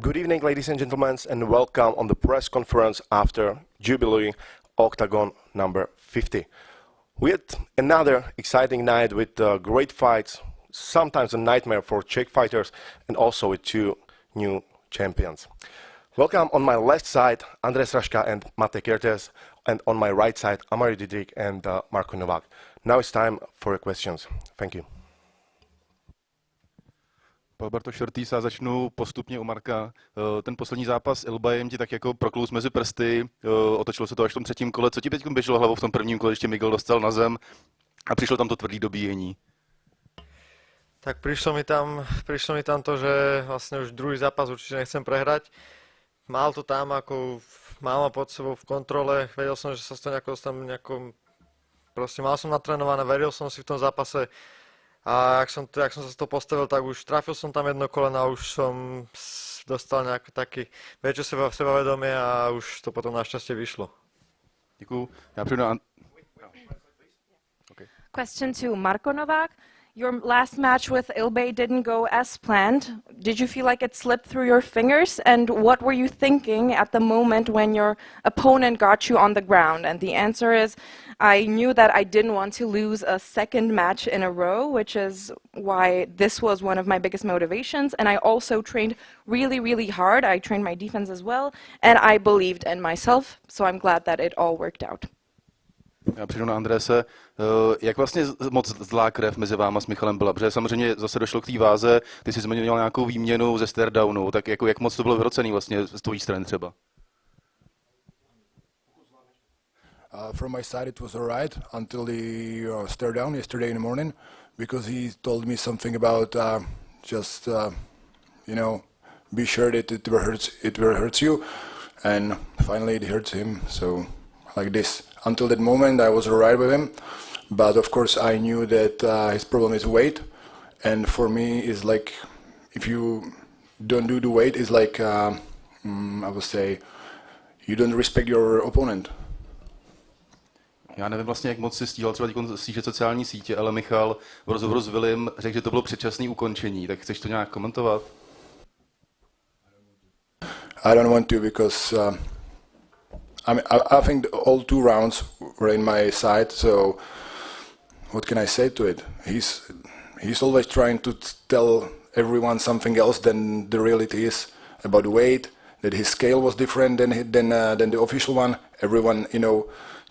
Good evening, ladies and gentlemen, and welcome on the press conference after Jubilee OKTAGON number 50. We had another exciting night with great fights, sometimes a nightmare for Czech fighters, and also with two new champions. Welcome on my left side, Andres Raška and Mate Kertes, and on my right side, Omari and Marko Novak. Now it's time for your questions. Thank you. Bartoš Šortýs, já začnu postupně u Marka. Ten poslední zápas Ilbajem ti tak jako prokluz mezi prsty, otočilo se to až v tom třetím kole. Co ti teď běželo hlavou v tom prvním kole, ještě Miguel dostal na zem a přišlo tam to tvrdý dobíjení? Tak prišlo mi tam to, že vlastne už druhý zápas určite nechcem prehrať. Mal to tam, ako mal ma pod sebou v kontrole, vedel som, že sa to proste mal som natrénované, veril som si v tom zápase. A ak som sa z toho postavil, tak už trafil som tam jedno koleno a už som dostal nejaké taký väčšie sebavedomie a už to potom našťastie vyšlo. Děkuju. Já přijdu na... Question to Marko Novak. Your last match with Ilbay didn't go as planned. Did you feel like it slipped through your fingers? And what were you thinking at the moment when your opponent got you on the ground? And the answer is, I knew that I didn't want to lose a second match in a row, which is why this was one of my biggest motivations. And I also trained really, really hard. I trained my defense as well. And I believed in myself. So I'm glad that it all worked out. Já přijdu na Andrese. Jak vlastně moc zlá krev mezi váma s Michalem byla? Protože samozřejmě zase došlo k té váze, ty jsi zmiňoval nějakou výměnu ze stare-downu, tak jako jak moc to bylo vyrocený vlastně z tvojí strany třeba? From my side it was alright until the stare-down yesterday in the morning, because he told me something about be sure that it will hurt you, and finally it hurts him, so like this. Until that moment I was alright with him, but of course I knew that his problem is weight, and for me is like, if you don't do the weight, it's like I would say you don't respect your opponent. Já nevím vlastně, jak moc si stíhal třeba stížet sociální sítě, ale Michal v rozhovoru s Willem řekl, že to bylo předčasné ukončení, tak chceš to nějak komentovat? I don't want to, because I think all two rounds were in my side, so what can I say to it? He's always trying to tell everyone something else than the reality is about the weight, that his scale was different than the official one. Everyone,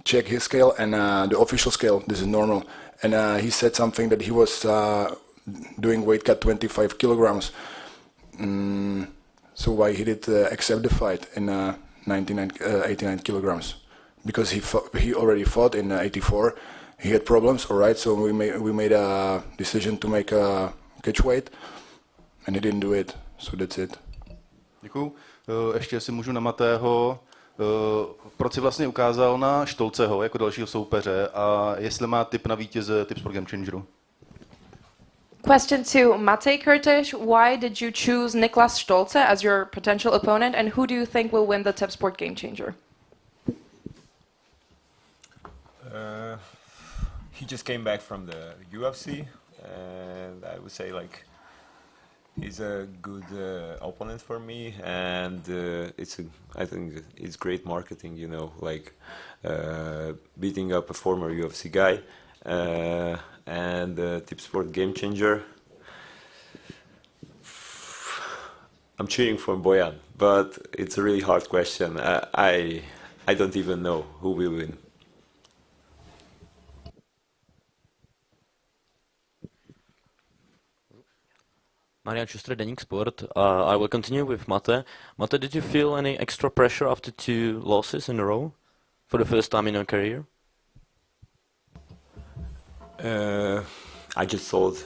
check his scale and the official scale, this is normal. And he said something that he was doing weight cut 25 kilograms. So why he did accept the fight in 89 kilograms? Because he already fought in 84. He had problems, alright, so we made a decision to make a catch weight, and he didn't do it, so that's it. Děkuju. Ještě si můžu na Matého. Proč si vlastně ukázal na Štolceho jako dalšího soupeře a jestli má tip na vítěze Tipsport Game Changeru? Question to Mate Kertes. Why did you choose Niklas Stolze as your potential opponent, and who do you think will win the Tipsport Game Changer? He just came back from the UFC, and I would say he's a good opponent for me, and I think it's great marketing, beating up a former UFC guy, and Tipsport Game Changer. I'm cheering for Bojan, but it's a really hard question. I don't even know who will win. Marian Schuster, Deník Sport. I will continue with Mate. Mate, did you feel any extra pressure after 2 losses in a row for the first time in your career? I just told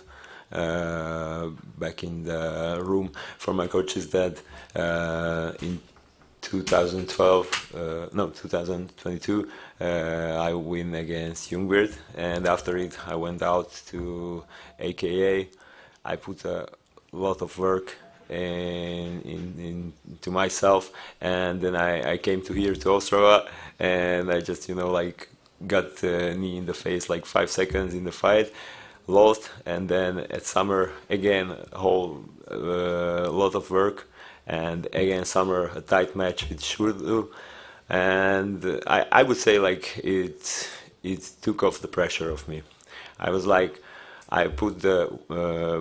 back in the room for my coaches that in 2022 I win against Ljungberg, and after it I went out to AKA. I put a lot of work into myself, and then I came to here to Ostrava, and I just got a knee in the face 5 seconds in the fight, lost, and then at summer again a whole lot of work, and against Summer a tight match with Shurdu, and I would say like it took off the pressure of me. I was like, I put the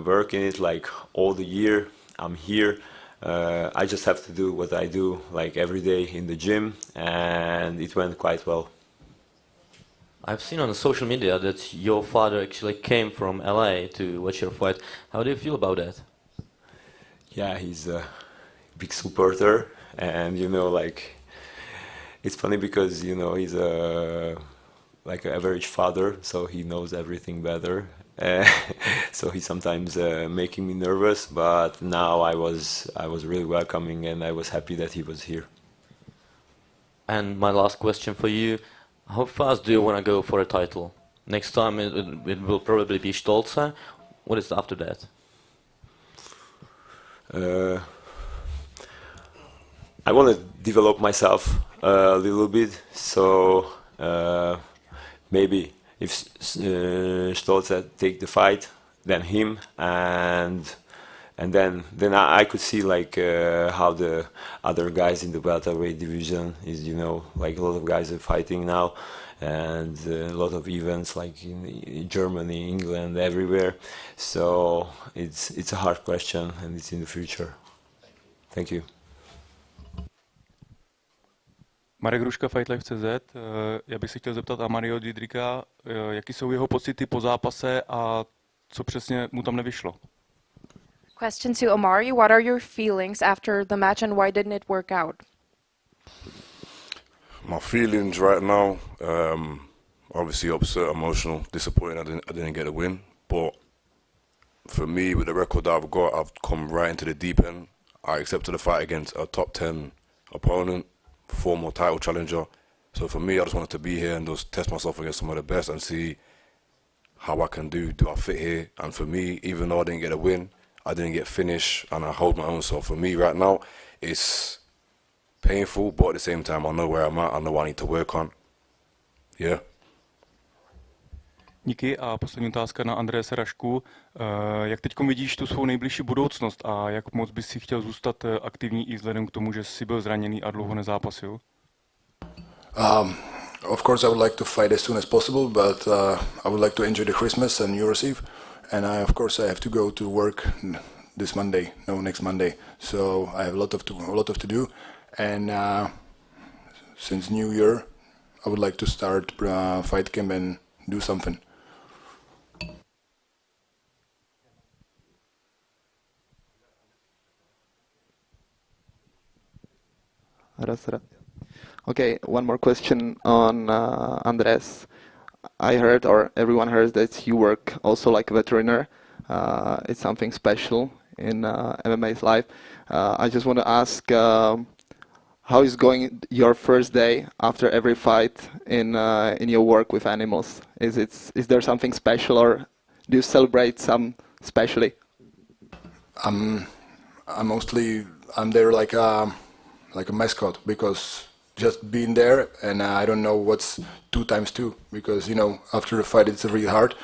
work in it like all the year. I'm here. I just have to do what I do like every day in the gym, and it went quite well. I've seen on social media that your father actually came from LA to watch your fight. How do you feel about that? Yeah, he's a big supporter, and you know, like, it's funny because you know he's a like an average father, so he knows everything better. So he's sometimes making me nervous, but now I was really welcoming, and I was happy that he was here. And my last question for you, how fast do you want to go for a title? Next time it will probably be Stolze. What is after that? I want to develop myself a little bit, so maybe if Stolze take the fight, then him, and then I could see like how the other guys in the welterweight division is, you know, like a lot of guys are fighting now, and a lot of events like in Germany, England, everywhere. So it's a hard question, and it's in the future. Thank you. Marek Hruška, FightLife.cz. Já bych se chtěl zeptat Omariho Didrika, jaký jsou jeho pocity po zápase a co přesně mu tam nevyšlo. Question to Omari, what are your feelings after the match and why didn't it work out? My feelings right now, obviously upset, emotional, disappointed I didn't get a win. But for me, with the record that I've got, I've come right into the deep end. I accepted a fight against a top 10 opponent, former title challenger. So for me, I just wanted to be here and just test myself against some of the best and see how I can do I fit here? And for me, even though I didn't get a win, I didn't get finished, and I hold my own. So for me right now, it's painful, but at the same time, I know where I'm at, I know what I need to work on. Yeah. Díky a poslední otázka na Andrease Rašku. Jak teď vidíš tu svou nejbližší budoucnost a jak moc bys si chtěl zůstat aktivní i vzhledem k tomu, že jsi byl zraněný a dlouho nezápasil? Of course, I would like to fight as soon as possible, but I would like to enjoy the Christmas and New Year's Eve, and of course I have to go to work next Monday. So I have a lot of to do, and since New Year, I would like to start fight camp and do something. Okay, one more question on Andres. I heard, or everyone heard, that you work also like a veterinarian. It's something special in MMA's life. I just want to ask, how is going your first day after every fight in your work with animals? Is there something special, or do you celebrate some specially? I'm there like a mascot, because just being there, and I don't know what's 2 times 2, because you know after the fight it's really hard,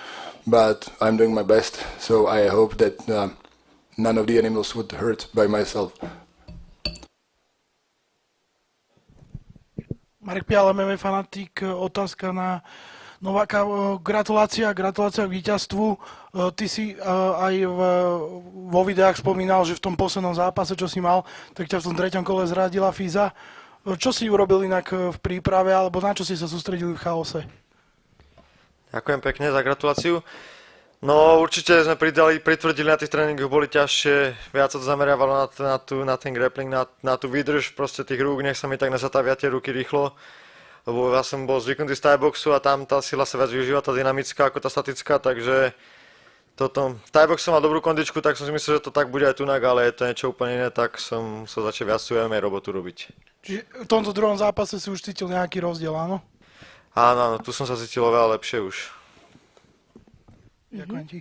but I'm doing my best, so I hope that none of the animals would hurt by myself. Marek Pial, MMA fanatik, otázka na Novaka. Gratulácia k víťazstvu. Ty si aj vo videách spomínal, že v tom poslednom zápase, čo si mal, tak ťa v tom 3. kole zradila Fiza. Čo si urobil inak v príprave, alebo na čo si sa sústredili v chaose? Ďakujem pekne za gratuláciu. No určite sme pritvrdili na tých tréningoch, boli ťažšie, viac sa to zameriavalo na ten grappling, na tú výdrž proste tých rúk, nech sa mi tak nezatavia tie ruky rýchlo. Lebo ja som bol zvyknutý z thaiboxu a tam tá sila sa viac využíva, tá dynamická ako tá statická, takže v thaiboxu mal dobrú kondičku, tak som si myslel, že to tak bude aj tunak, ale je to niečo úplne iné, tak som sa začal viac MMA robotu robiť. Čiže v tomto druhom zápase si už cítil nejaký rozdiel, áno? Áno, tu som sa cítil oveľa lepšie už. Ďakujem ti.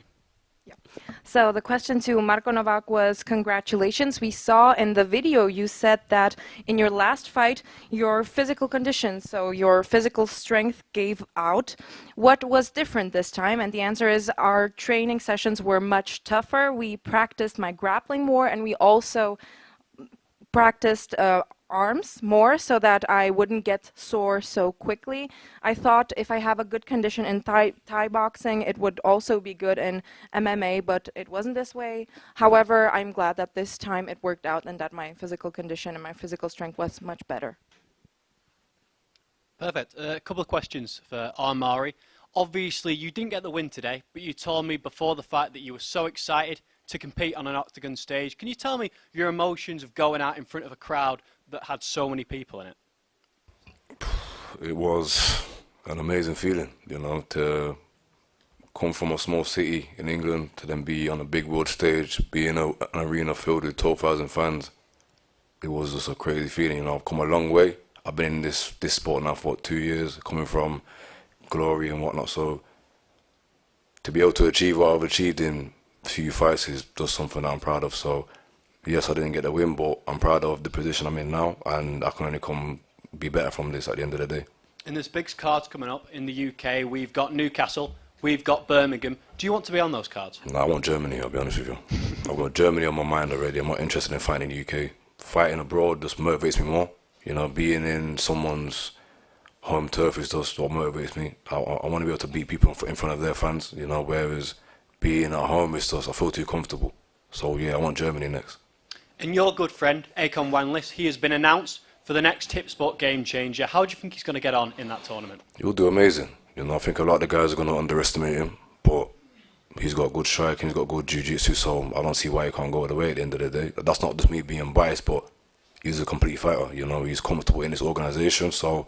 So the question to Marko Novak was, congratulations. We saw in the video you said that in your last fight, your physical condition, so your physical strength gave out. What was different this time? And the answer is our training sessions were much tougher. We practiced my grappling more, and we also practiced arms more so that I wouldn't get sore so quickly. I thought if I have a good condition in Thai boxing, it would also be good in MMA, but it wasn't this way. However, I'm glad that this time it worked out and that my physical condition and my physical strength was much better. Perfect. A couple of questions for Omari. Obviously, you didn't get the win today, but you told me before the fight that you were so excited to compete on an octagon stage. Can you tell me your emotions of going out in front of a crowd that had so many people in it? It was an amazing feeling, you know, to come from a small city in England to then be on a big world stage, be in an arena filled with 12,000 fans. It was just a crazy feeling, you know. I've come a long way. I've been in this sport now for 2 years, coming from glory and whatnot. So to be able to achieve what I've achieved in a few fights is just something that I'm proud of. So yes, I didn't get the win, but I'm proud of the position I'm in now, and I can only be better from this at the end of the day. And there's big cards coming up in the UK. We've got Newcastle, we've got Birmingham. Do you want to be on those cards? No, I want Germany, I'll be honest with you. I've got Germany on my mind already. I'm not interested in fighting in the UK. Fighting abroad just motivates me more. You know, being in someone's home turf is just what motivates me. I want to be able to beat people in front of their fans, you know, whereas being at home is just, I feel too comfortable. So yeah, I want Germany next. And your good friend, Akon Wanlis, he has been announced for the next Tip Sport Game Changer. How do you think he's going to get on in that tournament? He'll do amazing. You know, I think a lot of the guys are going to underestimate him, but he's got good striking, he's got good jiu-jitsu, so I don't see why he can't go all the way at the end of the day. That's not just me being biased, but he's a complete fighter, you know, he's comfortable in this organisation, so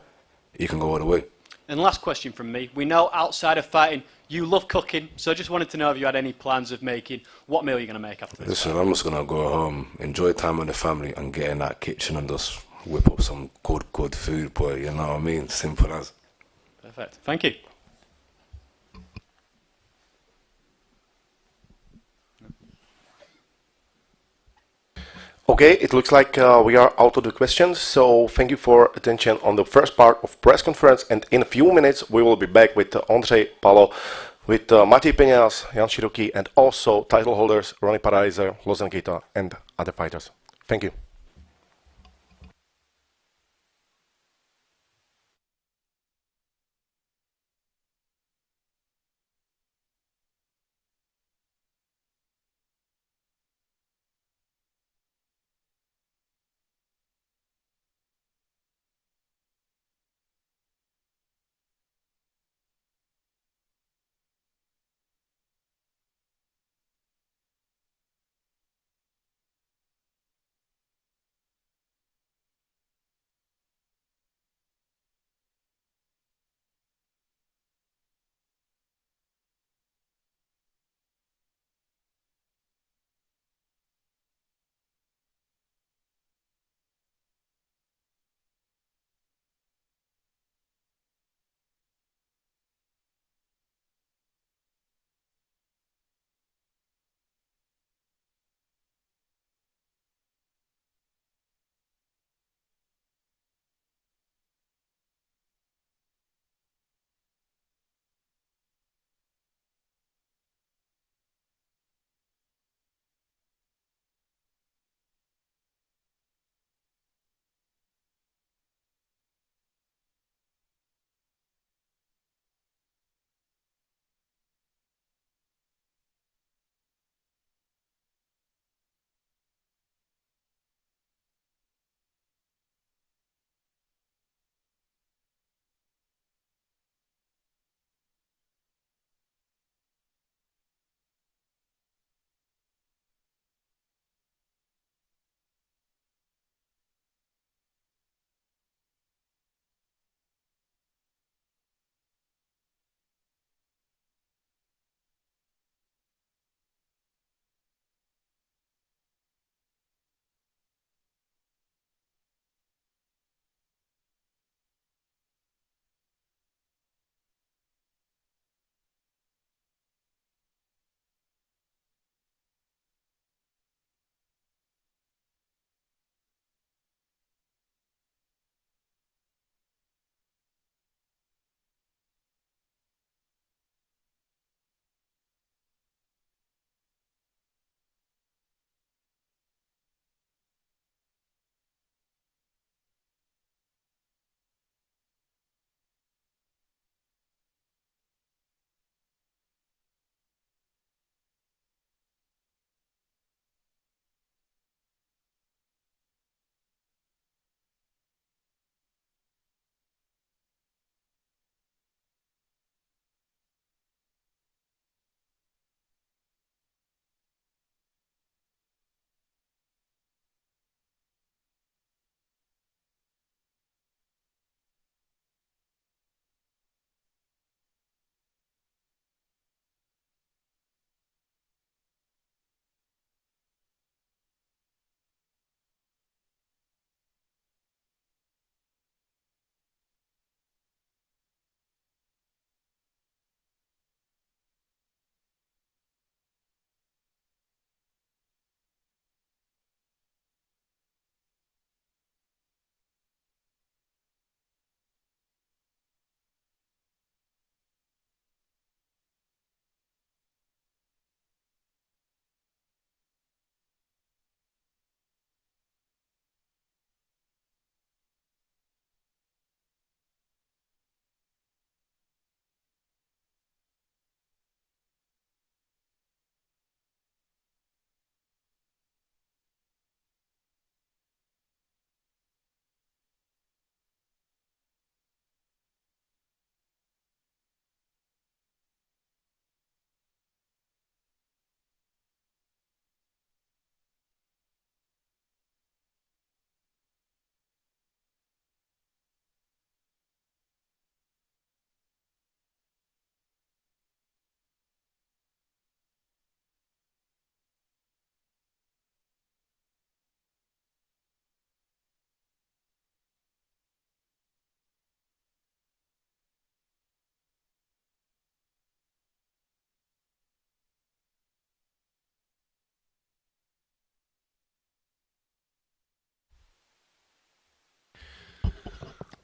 he can go all the way. And last question from me. We know outside of fighting, you love cooking, so I just wanted to know if you had any plans of making, what meal you're going to make after this Listen, fight? I'm just going to go home, enjoy time with the family and get in that kitchen and just whip up some good food, boy, you know what I mean? Simple as. Perfect. Thank you. Okay, it looks like we are out of the questions, so thank you for attention on the first part of press conference, and in a few minutes we will be back with Ondřej Palo, with Matěj Peňaz, Jan Široký, and also title holders Ronnie Paraiser, Lozen Keita, and other fighters. Thank you.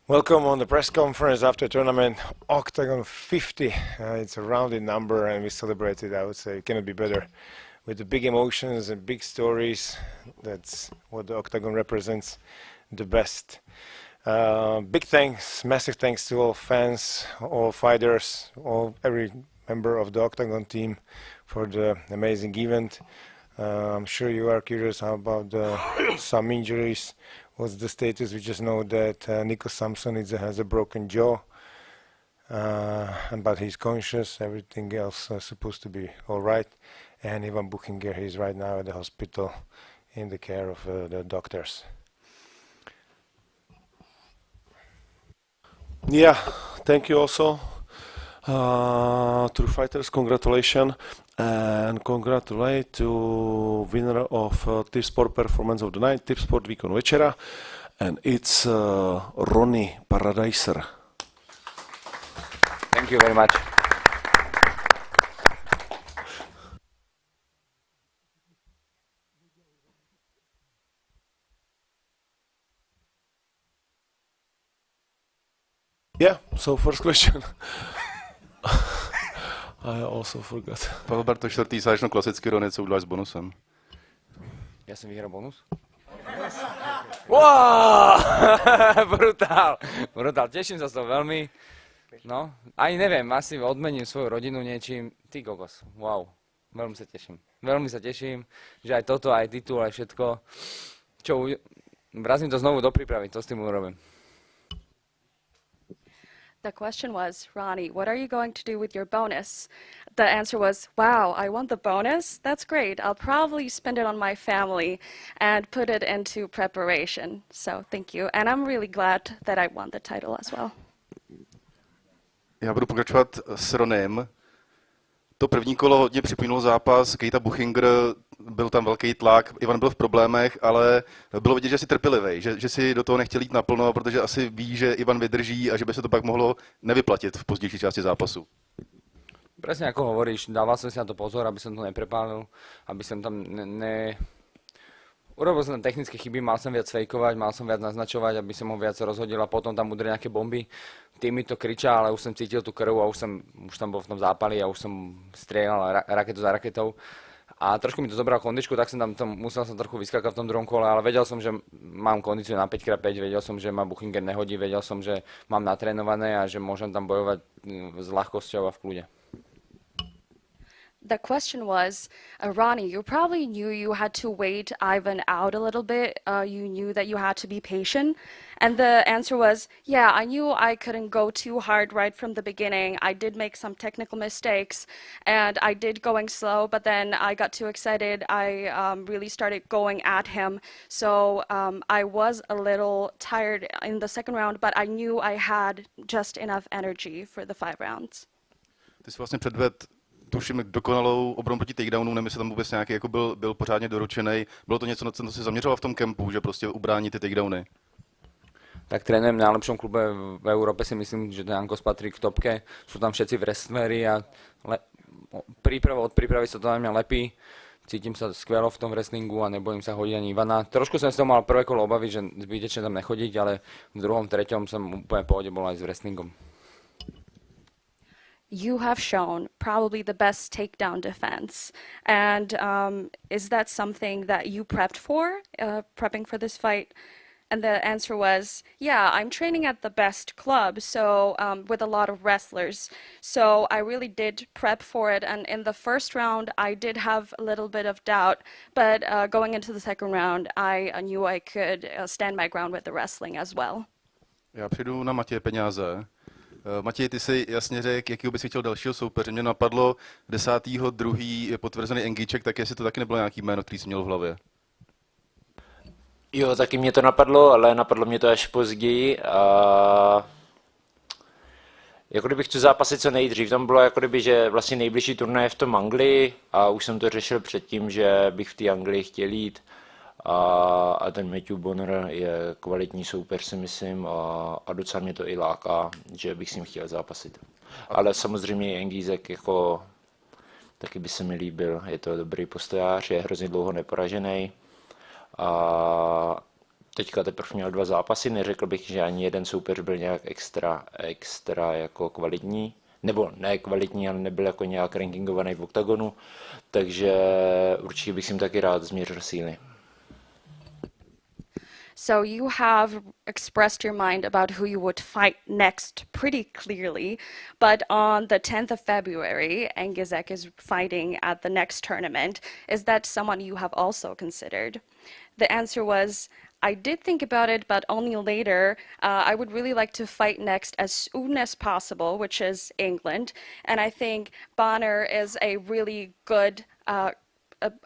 Welcome on the press conference after tournament OKTAGON 50. It's a rounded number and we celebrated, I would say, it cannot be better. With the big emotions and big stories, that's what the OKTAGON represents the best. Big thanks, massive thanks to all fans, all fighters, every member of the OKTAGON team for the amazing event. I'm sure you are curious about some injuries. What's the status? We just know that Nico Samson has a broken jaw, but he's conscious. Everything else is supposed to be all right. And Ivan Buchinger, he's right now at the hospital in the care of the doctors. Yeah, thank you also to the fighters. Congratulations and congratulate to winner of Tip Sport Performance of the Night, Tip Sport Výkon večera, and it's Ronnie Paradiser. Thank you very much. Yeah, so first question. I also forgot. Alberto, čtvrtý sáčno klasicky, Ronnie, co uděláš s bonusem? Ja som vyhral bonus? Wow! Brutál, teším sa z toho veľmi. No, ani neviem, asi odmením svoju rodinu niečím. Ty kokos, wow, veľmi sa teším. Veľmi sa teším, že aj toto, aj titul, aj všetko. Vrazím to znovu do prípravy, to s tým urobím. The question was, Ronnie, what are you going to do with your bonus? The answer was, wow, I won the bonus? That's great. I'll probably spend it on my family and put it into preparation. So thank you. And I'm really glad that I won the title as well. Já budu pokračovat s Ronem. To první kolo hodně připomínalo zápas Kejta Buchinger, byl tam velký tlak, Ivan byl v problémech, ale bylo vidět, že si trpělivý, že si do toho nechtěl jít naplno, protože asi ví, že Ivan vydrží a že by se to pak mohlo nevyplatit v pozdější části zápasu. Presne ako hovoríš, dával som si na to pozor, aby som to neprepálil, aby som tam Urobil som tam technické chyby, mal som viac fejkovať, mal som viac naznačovať, aby som ho viac rozhodil a potom tam udreli nejaké bomby. Tým mi to kričal, ale už som cítil tú krv a už tam bol v tom zápali a už som strieľal raketu za raketou. A trošku mi to zobralo kondičku, tak musel som trochu vyskakať v tom druhom kole, ale vedel som, že mám kondíciu na 5x5, vedel som, že ma Buchinger nehodí, vedel som, že mám natrénované a že môžem tam bojovať s ľahkosťou a v kľude. The question was, Ronnie, you probably knew you had to wait Ivan out a little bit. You knew that you had to be patient. And the answer was, yeah, I knew I couldn't go too hard right from the beginning. I did make some technical mistakes and I did going slow, but then I got too excited. I really started going at him. So I was a little tired in the second round, but I knew I had just enough energy for the 5 rounds. Ty jsi vlastně předvedl tuším dokonalou obranu proti takedownům, nevím, jestli tam vůbec nějaký jako byl pořádně doručený. Bylo to něco, na co si zaměřoval v tom kempu, že prostě ubrání ty takedowny? Tak trénujem v najlepšom klube v Európe, si myslím, že Jankos patrí k topke. Sú tam všetci wrestleri a od prípravy sa to na mňa lepí. Cítim sa skvelo v tom wrestlingu a nebojím sa hodiť ani Ivana. Trošku som z toho mal prvé kolo obavy, že zbytečne tam nechodiť, ale v druhom, treťom som úplne v pohode bol aj s wrestlingom. You have shown probably the best takedown defense. And is that something that you prepped for, prepping for this fight? And the answer was, yeah, I'm training at the best club, so with a lot of wrestlers. So I really did prep for it. And in the first round, I did have a little bit of doubt. But going into the second round, I knew I could stand my ground with the wrestling as well. Já přijdu na Matěje Peňáze. Matěj, ty jsi jasně řekl, jakýho bys chtěl dalšího soupeře. Mě napadlo 10.2. je potvrzený Engíček, tak jestli to taky nebylo nějaký jméno, který jsi měl v hlavě. Jo, taky mě to napadlo, ale napadlo mě to až později. Jako kdybych chtěl zápasit co nejdřív. Tam bylo jako kdyby, že vlastně nejbližší turnaj je v tom Anglii a už jsem to řešil předtím, že bych v té Anglii chtěl jít. A ten Matthew Bonner je kvalitní soupeř, si myslím, a docela mě to i láká, že bych s ním chtěl zápasit. Ale samozřejmě Engízek jako taky by se mi líbil, je to dobrý postojář, je hrozně dlouho neporažený a teďka teprve měl 2 zápasy, neřekl bych, že ani jeden soupeř byl nějak extra jako kvalitní, nebo ne kvalitní, ale nebyl jako nějak rankingovaný v OKTAGONu, takže určitě bych si jim taky rád změřil síly. So you have expressed your mind about who you would fight next pretty clearly, but on the 10th of February, Engizek is fighting at the next tournament. Is that someone you have also considered? The answer was, I did think about it, but only later. I would really like to fight next as soon as possible, which is England. And I think Bonner is a really good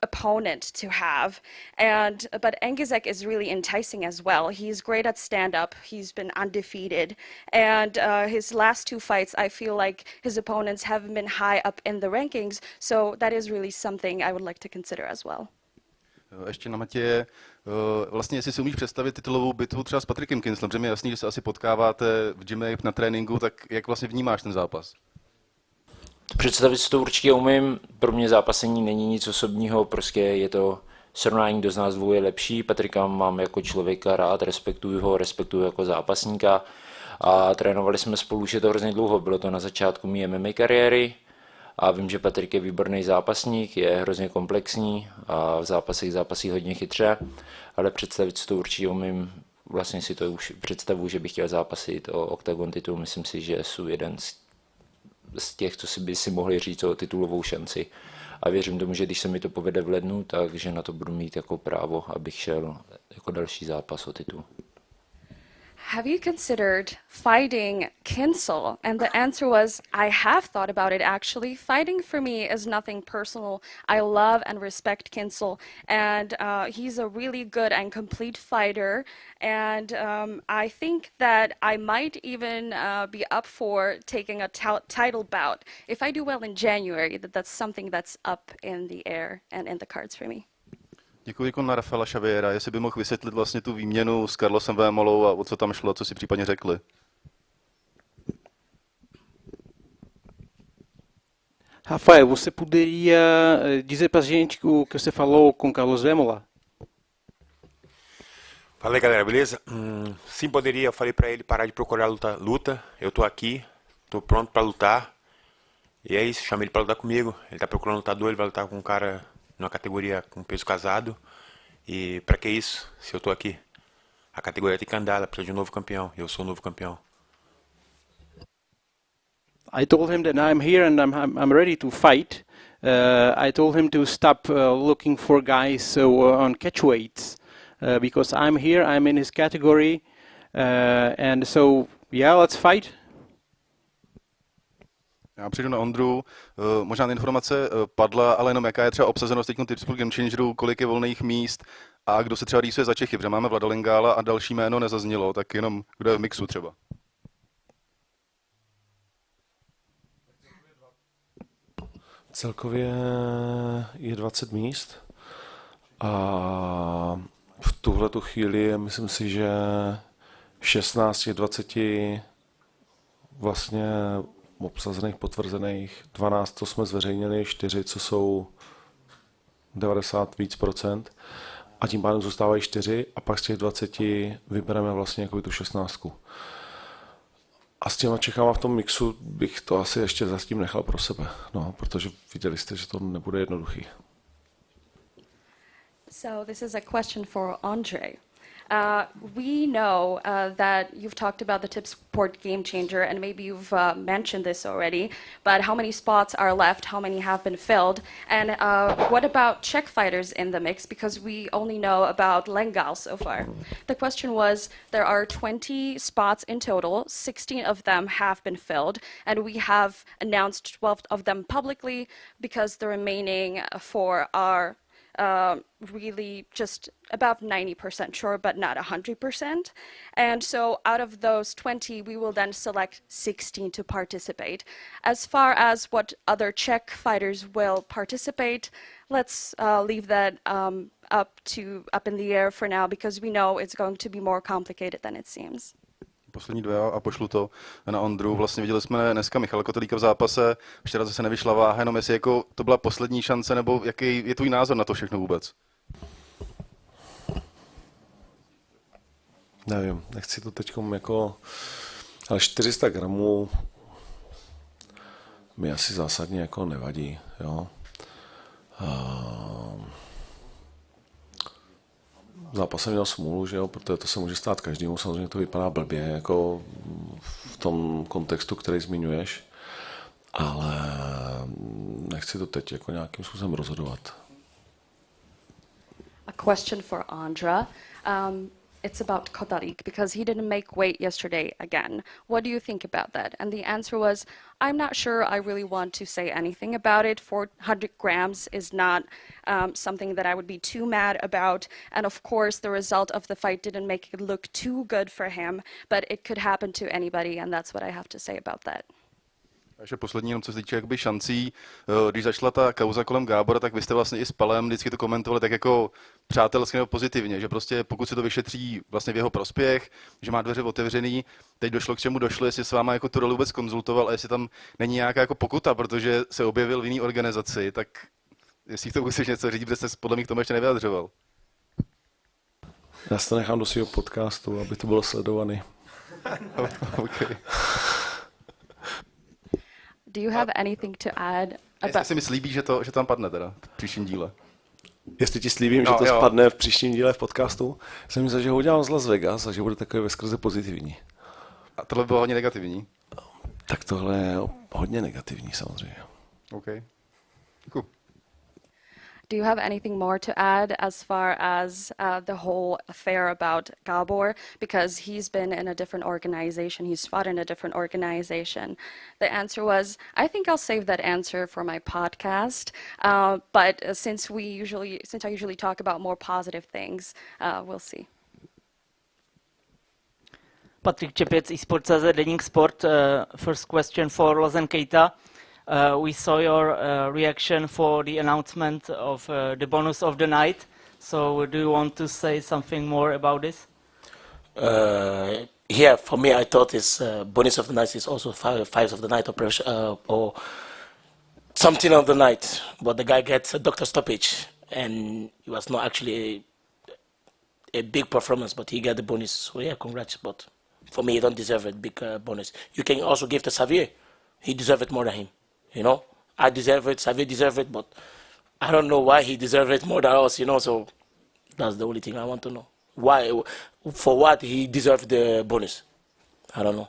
opponent to have, but Engizek is really enticing as well. He's great at stand-up. He's been undefeated, and his last 2 fights, I feel like his opponents haven't been high up in the rankings, so that is really something I would like to consider as well. Ještě na Matěje, vlastně jestli si umíš představit titulovou bitvu třeba s Patrickem Kinslem, protože mi je jasný, že se asi potkáváte v gymech na tréninku, tak jak vlastně vnímáš ten zápas? Představit si to určitě umím, pro mě zápasení není nic osobního, prostě je to srovnání, kdo z nás dvou je lepší. Patrika mám jako člověka rád, respektuju jako zápasníka a trénovali jsme spolu už je to hrozně dlouho, bylo to na začátku mé MMA kariéry a vím, že Patrik je výborný zápasník, je hrozně komplexní a v zápasech zápasí hodně chytře, ale představit si to určitě umím, vlastně si to už představuji, že bych chtěl zápasit o OKTAGON titul, myslím si, že jsou jeden z těch, co by si mohli říct o titulovou šanci. A věřím tomu, že když se mi to povede v lednu, takže na to budu mít jako právo, abych šel jako další zápas o titul. Have you considered fighting Kinsel? And the answer was, I have thought about it actually. Fighting for me is nothing personal. I love and respect Kinsel, and he's a really good and complete fighter. And I think that I might even be up for taking a title bout. If I do well in January, that's something that's up in the air and in the cards for me. Děkuji na Rafaela Xaviera, jestli by mohl vysvětlit vlastně tu výměnu s Carlosem Vémolou a o co tam šlo, co si případně řekli. Rafael, você poderia dizer para a gente o que você falou com Carlos Vémola? Fala aí, galera, beleza? Sim, poderia. Eu falei pra ele parar de procurar luta. Eu tô aqui, tô pronto pra lutar. E é isso, chamei ele pra lutar comigo. Ele tá procurando lutador, ele vai lutar com um cara numa categoria com peso casado. E pra que isso, se eu tô aqui? A categoria tem que andar, ela precisa de um novo campeão. E eu sou o novo campeão. I told him that I'm here and I'm ready to fight. I told him to stop looking for guys on catch weights because I'm here, I'm in his category, and so yeah, let's fight. Já přijdu na Ondru, možná informace padla, ale jenom jaká je třeba obsazenost teď Tipspool Game Changeru, kolik je volných míst a kdo se třeba rýsuje za Čechy, protože máme Vlada Lengála a další jméno nezaznělo, tak jenom kdo je v mixu třeba. Celkově je 20 míst a v tuhletu chvíli myslím si, že 16 je 20 vlastně obsazených, potvrzených, 12, co jsme zveřejnili, 4, co jsou 90 víc procent a tím pádem zůstávají 4 a pak z těch 20 vybereme vlastně jako tu 16. A s těma Čechama v tom mixu bych to asi ještě zatím nechal pro sebe, no, protože viděli jste, že to nebude jednoduchý. So this is a question for Andre. We know that you've talked about the Tipsport Game Changer, and maybe you've mentioned this already, but how many spots are left, how many have been filled, and what about Czech fighters in the mix, because we only know about Lengal so far. The question was, there are 20 spots in total, 16 of them have been filled, and we have announced 12 of them publicly, because the remaining 4 are really just about 90% sure, but not 100%. And so out of those 20, we will then select 16 to participate. As far as what other Czech fighters will participate, let's leave that up in the air for now, because we know it's going to be more complicated than it seems. Poslední 2 a pošlu to na Ondru. Vlastně viděli jsme dneska Michala Kotelíka v zápase, včera zase nevyšla váha, jenom jestli jako to byla poslední šance, nebo jaký je tvůj názor na to všechno vůbec? Nevím, nechci to teďkom jako... Ale 400 gramů mi asi zásadně jako nevadí, jo. V zápase měl smůlu, že jo, protože to se může stát každému, samozřejmě to vypadá blbě, jako v tom kontextu, který zmiňuješ, ale nechci to teď jako nějakým způsobem rozhodovat. A question for Andra. It's about Kotarik because he didn't make weight yesterday again. What do you think about that? And the answer was, I'm not sure I really want to say anything about it. 400 grams is not something that I would be too mad about. And of course, the result of the fight didn't make it look too good for him, but it could happen to anybody, and that's what I have to say about that. Ještě poslední, jenom co se týče jakoby šancí, když začala ta kauza kolem Gábora, tak vy jste vlastně i s Palem vždycky to komentovali tak jako přátelsky nebo pozitivně, že prostě pokud se to vyšetří vlastně v jeho prospěch, že má dveře otevřený, teď došlo k čemu došlo, jestli s váma jako tu roli vůbec konzultoval a jestli tam není nějaká jako pokuta, protože se objevil v jiné organizaci, tak jestli k tomu chceš něco říct, protože jste podle mě k tomu ještě nevyjadřoval. Já si to nechám do svého podcastu, aby to bylo sledovaný. Okay. Do you have anything to add about... Jestli si mi slíbí, že to tam padne teda v příštím díle. Jestli ti slíbím, že to spadne v příštím díle v podcastu, jsem myslel, že ho udělám z Las Vegas a že bude takový veskrze pozitivní. A tohle bylo hodně negativní? Tak tohle je hodně negativní samozřejmě. Okay. Cool. Do you have anything more to add as far as the whole affair about Gabor? Because he's been in a different organization, he's fought in a different organization. The answer was, I think I'll save that answer for my podcast. But since I usually talk about more positive things, we'll see. Patrik Čepiec, eSport.cz, Deník Sport. First question for Lozan Keita. We saw your reaction for the announcement of the bonus of the night. So do you want to say something more about this? Yeah, for me, I thought this bonus of the night is also fives of the night or something of the night. But the guy gets a doctor stoppage, and it was not actually a big performance, but he got the bonus. So yeah, congrats. But for me, he don't deserve a big bonus. You can also give to Xavier. He deserved it more than him. You know, I deserve it, Xavier deserve it, but I don't know why he deserved it more than us, you know, so that's the only thing I want to know. Why, for what he deserved the bonus? I don't know.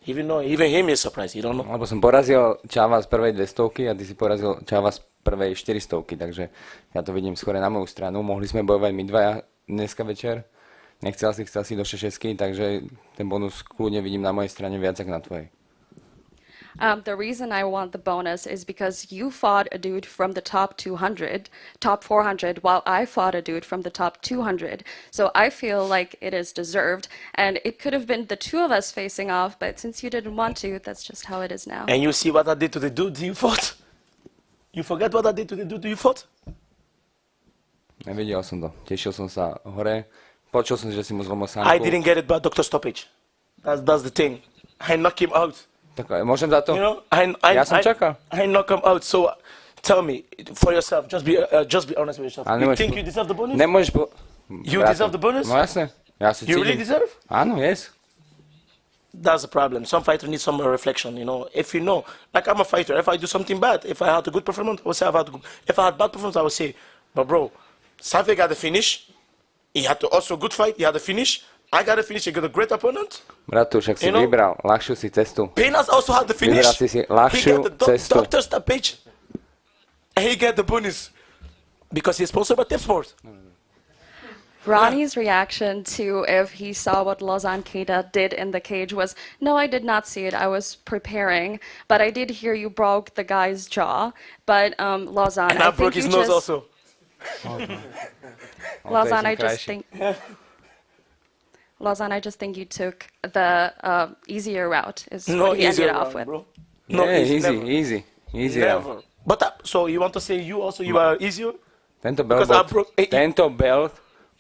Even him is surprised, you don't know. Lebo som porazil Čava z prvej 200 a ty si porazil Čava z prvej 400, takže ja to vidím skôr na moju stranu. Mohli sme bojovať my dvaja dneska večer. Chcel si do 6, takže ten bonus kľudne vidím na mojej strane viac ako na tvojej. The reason I want the bonus is because you fought a dude from the top 400, while I fought a dude from the top 200. So I feel like it is deserved, and it could have been the two of us facing off, but since you didn't want to, that's just how it is now. And you see what I did to the dude you fought? You forget what I did to the dude you fought? Nevidel som to. Tešil som sa hore. Počul som, že si mu zlomil sánku. I didn't get it by doctor stoppage. That's the thing. I knocked him out. Tak môžem za to? You know, ja som čakal. I knock him out, so tell me, for yourself, just be honest with yourself. You think you deserve the bonus? Nemôžeš You deserve the bonus? No jasne. Ja si You really deserve? Áno, yes. That's the problem. Some fighters need some reflection, you know. If you know, like I'm a fighter, if I do something bad, if I had a good performance, I would say if I had bad performance, I would say, but bro, Safi got the finish. He had also good fight. He had the finish. I got a finish, he got a great opponent. Bratu, však si vybral ľahšiu si cestu. Penas also had the finish. Vybral si ľahšiu cestu. Doctor stoppage. And he got the bonus. Because he's sponsored by Tipsport. Ronnie's reaction to if he saw what Lozan Keita did in the cage was, no, I did not see it. I was preparing. But I did hear you broke the guy's jaw. But Lozan, and I broke his nose also. Lozan, Lozan, I just think you took the easier route. Is what he ended off with. Bro. No, easy. Never. But so you want to say you are easier? Tento belt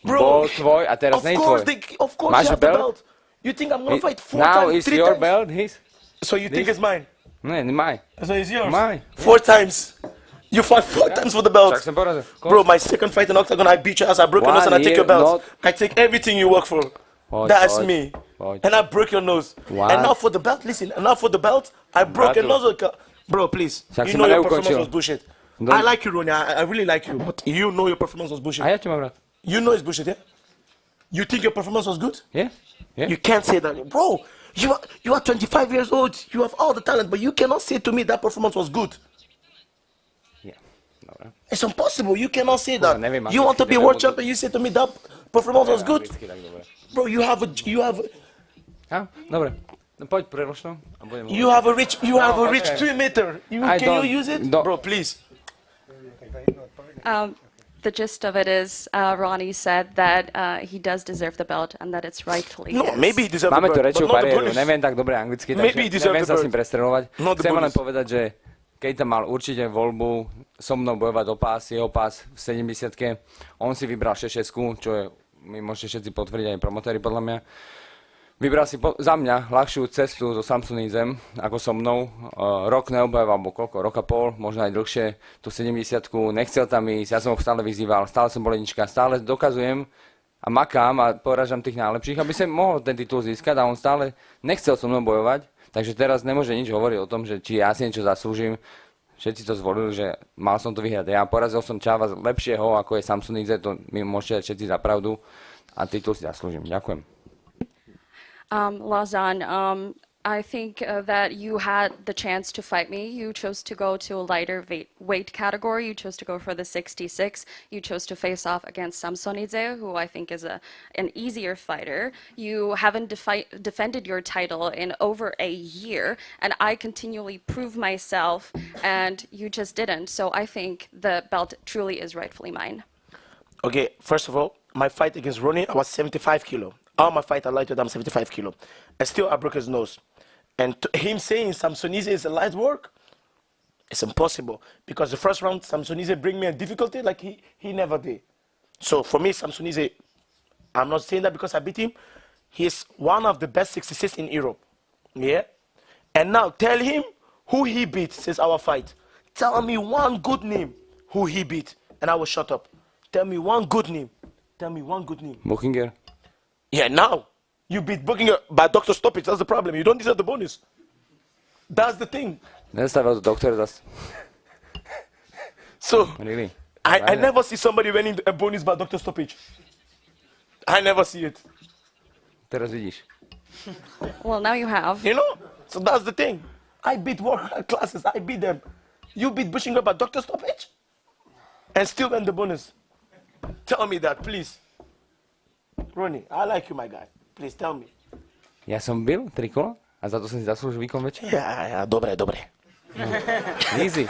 bol tvoj a teraz nie tvoj. Of course Máš you have the belt. You think I'm gonna fight 4 now times, 3 is your times? belt his? So you think it's mine? Nie, mine. So it's yours? Mine. 4 times. You fought 4 times for the belt. Bro, my second fight in Octagon, I beat your ass, I broke your nose and I take your belt. I take everything you work for. That's me. And I broke your nose. What? And now for the belt, listen, and now for the belt, I broke your nose. Bro, please. You know your performance was bullshit. I like you, Ronnie. I really like you. But you know your performance was bullshit. A ja ťa mám rád. You know it's bullshit, yeah? You think your performance was good? Yeah. You can't say that. Bro, you are 25 years old. You have all the talent, but you cannot say to me that performance was good. Yeah. Dobre. It's impossible. You cannot say that. neviem, You want to be world champion, you say to me that performance was good? Bro, you have Dobre. No poď, prelož to. You have a rich 3 meter. Can you use it? Bro, please. The gist of it is Ronnie said that he does deserve the belt and that it's rightfully No, his. maybe he deserves Máme the tu belt, rečovú but not the bariéru, bonus. neviem tak dobre anglicky, Maybe he takže deserves neviem the sa s belt. ním prestreľovať. Not the Chcem len bonus. povedať, že Keita mal určite voľbu so mnou bojovať o pás, jeho pás v 70-ke. On si vybral 6-6, čo je, my môžete všetci potvrdiť aj promotéri podľa mňa. Vybral si za mňa ľahšiu cestu so Samsonízem ako so mnou. Rok neobojoval, alebo koľko, rok a pol, možno aj dlhšie, tú 70-ku. Nechcel tam ísť, ja som ho stále vyzýval, stále som bol jednička, stále dokazujem a makám a poražam tých najlepších, aby som mohol ten titul získať a on stále nechcel so mnou bojovať. Takže teraz nemôže nič hovoriť o tom, že či ja si niečo zaslúžim. Všetci to zvolili, že mal som to vyhrať. Ja porazil som Čava lepšieho, ako je Samsonidze, to mi môžete všetci za pravdu a titul si zaslúžim. Ďakujem. Lausanne, I think that you had the chance to fight me. You chose to go to a lighter weight category. You chose to go for the 66. You chose to face off against Samsonidze, who I think is an easier fighter. You haven't defended your title in over a year, and I continually prove myself, and you just didn't. So I think the belt truly is rightfully mine. Okay, first of all, my fight against Ronnie, I was 75 kilo. All my fight, I lighter than 75 kilo. And still, I broke his nose. And him saying Samsonidze is a light work, it's impossible. Because the first round, Samsonidze bring me a difficulty like he never did. So for me, Samsonidze, I'm not saying that because I beat him. He's one of the best 66 in Europe. Yeah? And now tell him who he beat since our fight. Tell me one good name who he beat, and I will shut up. Tell me one good name. Tell me one good name. Buchinger. Yeah, now you beat Buchinger by Dr. Stoppage. That's the problem. You don't deserve the bonus. That's the thing. Nedostával to doktor zas. So, Really? I never see somebody winning a bonus by Dr. Stoppage. I never see it. Teraz vidíš. Well, now you have. You know? So that's the thing. I beat world classes. I beat them. You beat Buchinger by Dr. Stoppage and still win the bonus. Tell me that, please. Ronnie, I like you, my guy. Please tell me. Ja som bil 3 kola a za to som si zaslúžil výkon väčší? Ja, dobre. Easy.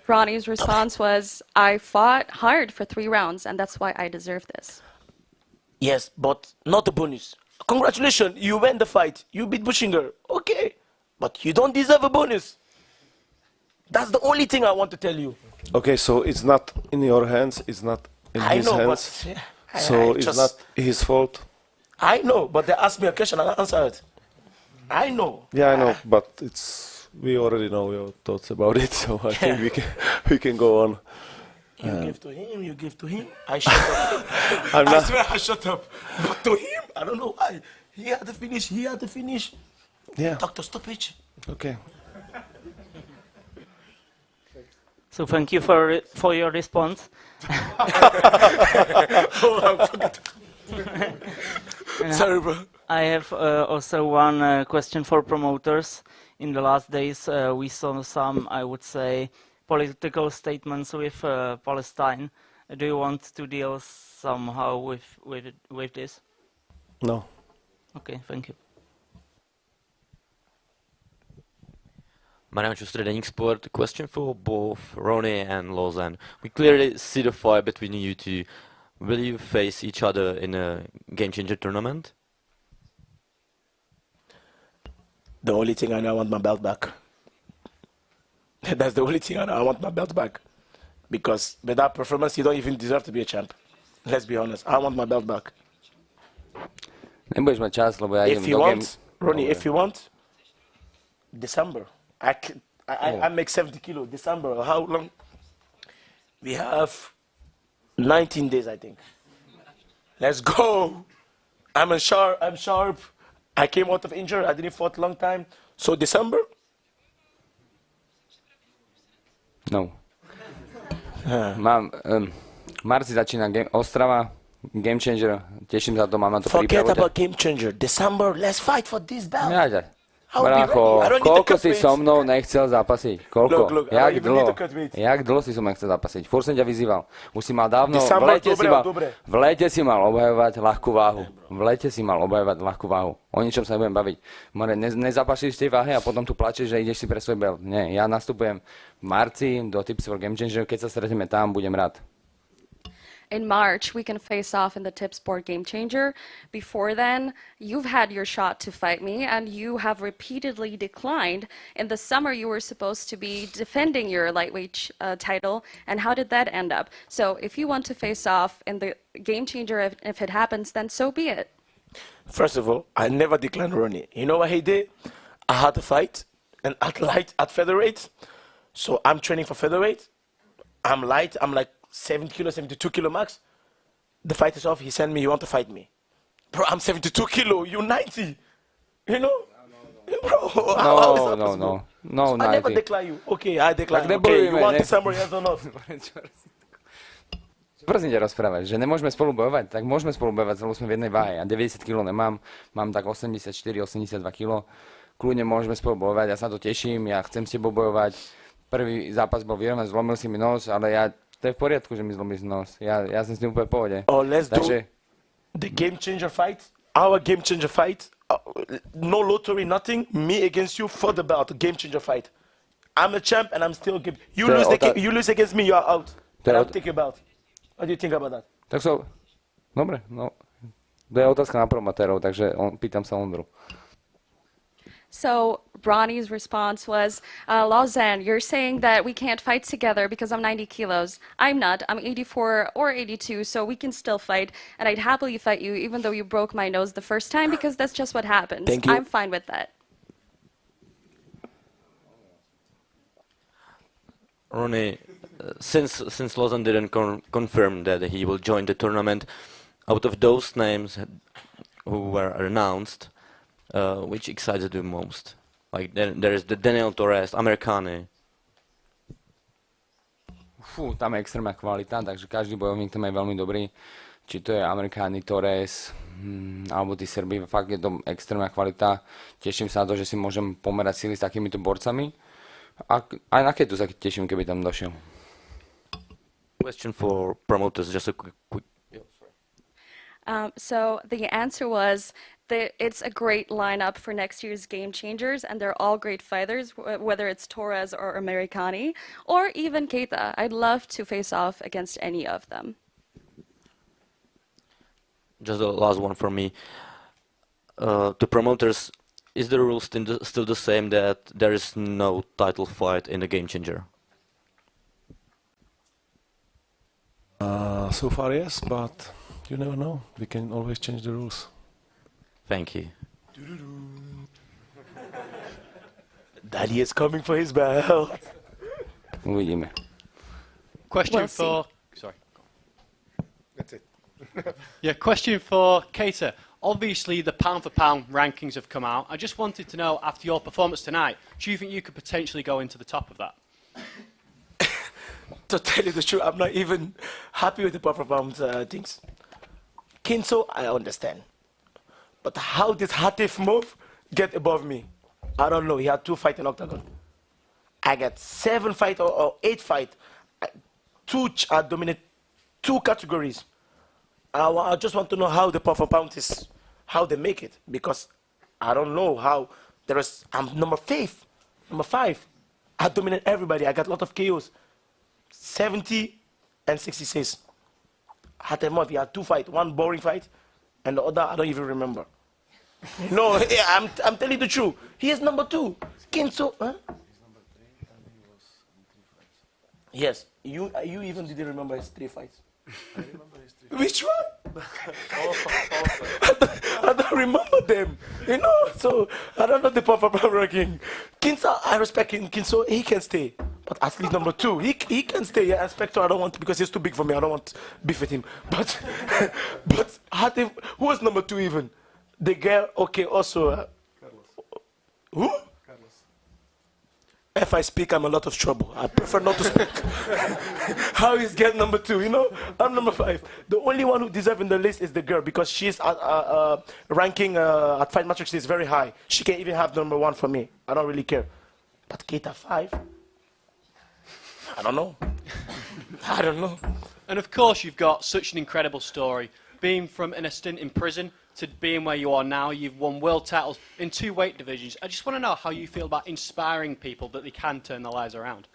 Ronnie's response was, I fought hard for 3 rounds, and that's why I deserve this. Yes, but not the bonus. Congratulations, you won the fight. You beat Buchinger. Okay, but you don't deserve a bonus. That's the only thing I want to tell you. Okay, so it's not in your hands, it's not in his hands. So it's not his fault. I know, but they asked me a question and I answered it. I know. Yeah, I know, but we already know your thoughts about it, so I think we can go on. You give to him. I shut up. I swear I shut up. But to him, I don't know why. He had to finish. Yeah. Dr. Stoppage. Okay. So thank you for your response. Sorry, bro. I have also one question for promoters. In the last days, we saw some, I would say, political statements with Palestine. Do you want to deal somehow with this? No. Okay, thank you. Marian Schuster, Deník Sport. Question for both Ronnie and Lausanne. We clearly see the fight between you two. Will you face each other in a game-changer tournament? The only thing I know, I want my belt back. That's the only thing I know. I want my belt back. Because with that performance, you don't even deserve to be a champ. Let's be honest. I want my belt back. Nebudeš mať čas, lebo ja idem If you do want, Ronnie, if you want, December. I make 70 kilo. December. How long? We have 19 days, I think. Let's go. I'm sharp. I came out of injury. I didn't fight a long time. So December? No. V marci začína Ostrava, Game Changer, teším sa to, mám na to Forget prípravu. about Game Changer. December, let's fight for this belt. Ja, I'll be ready. Bracho, I don't need koľko to cut si weight. so mnou nechcel zápasiť? Koľko? Look, I don't even need to cut weight. Jak dlho si so mnou nechcel zápasiť? Furt som ťa vyzýval. Už si mal dávno, December, v lete si mal obhajovať ľahkú váhu. V lete si mal obhajovať ľahkú váhu. O ničom sa nebudem baviť. More, nezapašíš v tej váhe a potom tu plačeš, že ideš si pre svoj belt. Nie, ja nastupujem v marci do Tips for Game Changer. Keď sa stretneme tam, budem rád. In March, we can face off in the Tip Sport Game Changer. Before then, you've had your shot to fight me, and you have repeatedly declined. In the summer, you were supposed to be defending your lightweight title, and how did that end up? So if you want to face off in the Game Changer, if it happens, then so be it. First of all, I never declined Ronnie. You know what he did? I had to fight, and at light, at featherweight. So I'm training for featherweight. I'm light. I'm like 70 kilo, 72 kilo max. The fight is off. He sent me, you want to fight me? Bro, I'm 72 kilo. You're 90. You know? Bro, how is that possible? No, I never decline you. Okay, I decline you. Okay, you want December, yes or not? Prosím ťa rozprávať, že nemôžeme spolu bojovať, tak môžeme spolu bojovať, lebo sme v jednej váhe. Ja 90 kg nemám, mám tak 84-82 kg. Kľudne môžeme spolu bojovať, ja sa to teším, ja chcem s tebou bojovať. Prvý zápas bol vyrovnaný, zlomil si mi nos, ale to je v poriadku, že mi zlomíš nos. Ja som s tým úplne v pohode. Oh, let's do the Game Changer fight. Our Game Changer fight. No lottery, nothing. Me against you for the belt. Game Changer fight. I'm a champ and I'm still good. You lose against me, you are out. And I'll take your belt. What do you think about that? Tak dobre, no. To je otázka na promotérov, takže pýtam sa Ondru. So Ronnie's response was, Lausanne, you're saying that we can't fight together because I'm 90 kilos. I'm not. I'm 84 or 82, so we can still fight. And I'd happily fight you even though you broke my nose the first time because that's just what happens. Thank you. I'm fine with that. Ronnie, since Lausanne didn't confirm that he will join the tournament, out of those names who were announced, which excites you most? Like there is the Daniel Torres, Americani. Tam je extrémna kvalita, takže každý bojovník tam je veľmi dobrý. Či to je Americani, Torres, alebo tí Srbi, fakt je to extrémna kvalita. Teším sa na to, že si môžem pomerať síly s takýmito borcami. A aj na Ketu sa teším, keby tam došiel. Question for promoters, just a quick. So the answer was that it's a great lineup for next year's Game Changers, and they're all great fighters, whether it's Torres or Americani, or even Keita. I'd love to face off against any of them. Just the last one for me. To promoters, is the rule still the same that there is no title fight in the Game Changer? So far, yes, but you never know. We can always change the rules. Thank you. Daddy is coming for his belt. Uvidíme. Question for... Sorry. That's it. Yeah, question for Keita. Obviously, the pound-for-pound rankings have come out. I just wanted to know, after your performance tonight, do you think you could potentially go into the top of that? To tell you the truth, I'm not even happy with the performance things. Kinso, I understand. But how did Hatif move get above me? I don't know. He had 2 fights in Octagon. I got 7 fights or 8 fights. I dominate 2 categories. I just want to know how the pound is, how they make it. Because I don't know how I'm number 5. I dominate everybody. I got a lot of KOs. 70 and 66. Hatemov, he had 2 fights, 1 boring fight, and the other I don't even remember. No, I'm telling you the truth. He is number 2. Kinso, huh? Yes, you even didn't remember his 3 fights. I remember his 3 fights. Which one? I don't remember them. You know, so I don't know the proper ranking. Kinso, I respect him. Kinso, he can stay. But at least number 2, he can stay. Yeah, Spectre, I don't want because he's too big for me. I don't want beef with him. But who was number 2 even? The girl. Okay, also. Who? If I speak, I'm in a lot of trouble. I prefer not to speak. How is girl number 2? You know, I'm number 5. The only one who deserves in the list is the girl because she's ranking at Fight Matrix is very high. She can even have number 1 for me. I don't really care. But Keita 5? I don't know. I don't know. And of course, you've got such an incredible story. Being from a stint in prison to being where you are now, you've won world titles in 2 weight divisions. I just want to know how you feel about inspiring people that they can turn their lives around.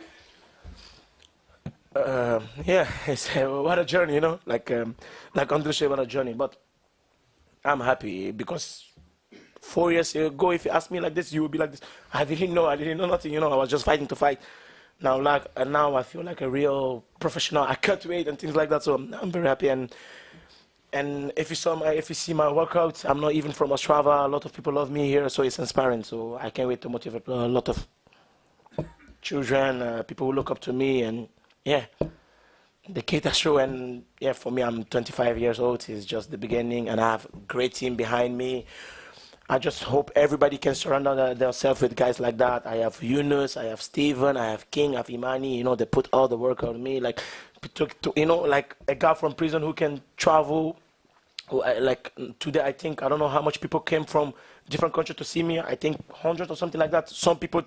Yeah, it's, what a journey, you know, like Andrushe, what a journey. But I'm happy because 4 years ago, if you asked me like this, you would be like this. I didn't know nothing, you know. I was just fighting to fight. Now, now I feel like a real professional. I cut weight and things like that, so I'm very happy. And if you see my workouts, I'm not even from Ostrava. A lot of people love me here, so it's inspiring. So I can't wait to motivate a lot of children, people who look up to me, and yeah, the Keita show. And yeah, for me, I'm 25 years old. It's just the beginning, and I have a great team behind me. I just hope everybody can surround themselves with guys like that. I have Yunus, I have Steven, I have King, I have Imani. You know, they put all the work on me. Like, you know, like a guy from prison who can travel. Like today, I think, I don't know how much people came from different countries to see me. I think 100 or something like that. Some people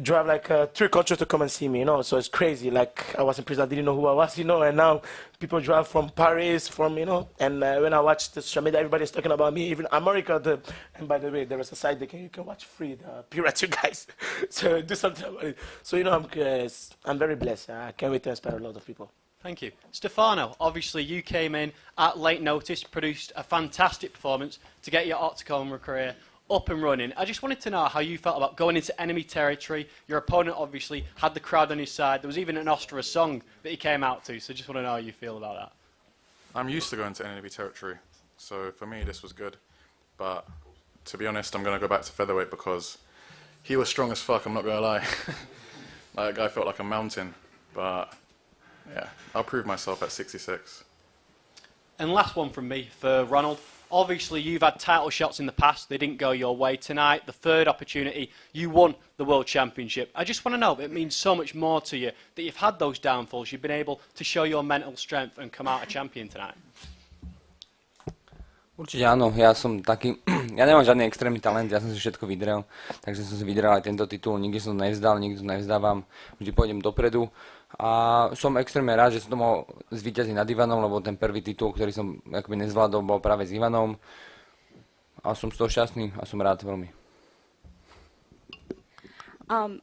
drive like 3 countries to come and see me, you know. So it's crazy. Like I was in prison, I didn't know who I was, you know. And now people drive from Paris, from, you know. And when I watch the social media, everybody's talking about me. Even America. And by the way, there is a site you can watch free. The Pirate, you guys. So do something about it. So you know, I'm very blessed. I can't wait to inspire a lot of people. Thank you. Stefano, obviously you came in at late notice, produced a fantastic performance to get your OKTAGON career up and running. I just wanted to know how you felt about going into enemy territory. Your opponent obviously had the crowd on his side. There was even an Ostrava song that he came out to, so just want to know how you feel about that. I'm used to going to enemy territory, so for me this was good. But to be honest, I'm going to go back to featherweight because he was strong as fuck, I'm not going to lie. That guy felt like a mountain, but yeah, I'll prove myself at 66. And last one from me for Ronald. Obviously, you've had title shots in the past. They didn't go your way. Tonight, the 3rd opportunity, you won the World Championship. I just want to know, it means so much more to you that you've had those downfalls. You've been able to show your mental strength and come out a champion tonight. Určite áno, ja som taký, ja nemám žiadny extrémny talent, ja som si všetko vydrel, takže som si vydrel aj tento titul, nikdy som to nevzdal, nikdy to nevzdávam, vždy pôjdem dopredu a som extrémne rád, že som to mohol zvíťaziť nad Ivanom, lebo ten prvý titul, ktorý som akoby nezvládol, bol práve s Ivanom a som z toho šťastný a som rád veľmi.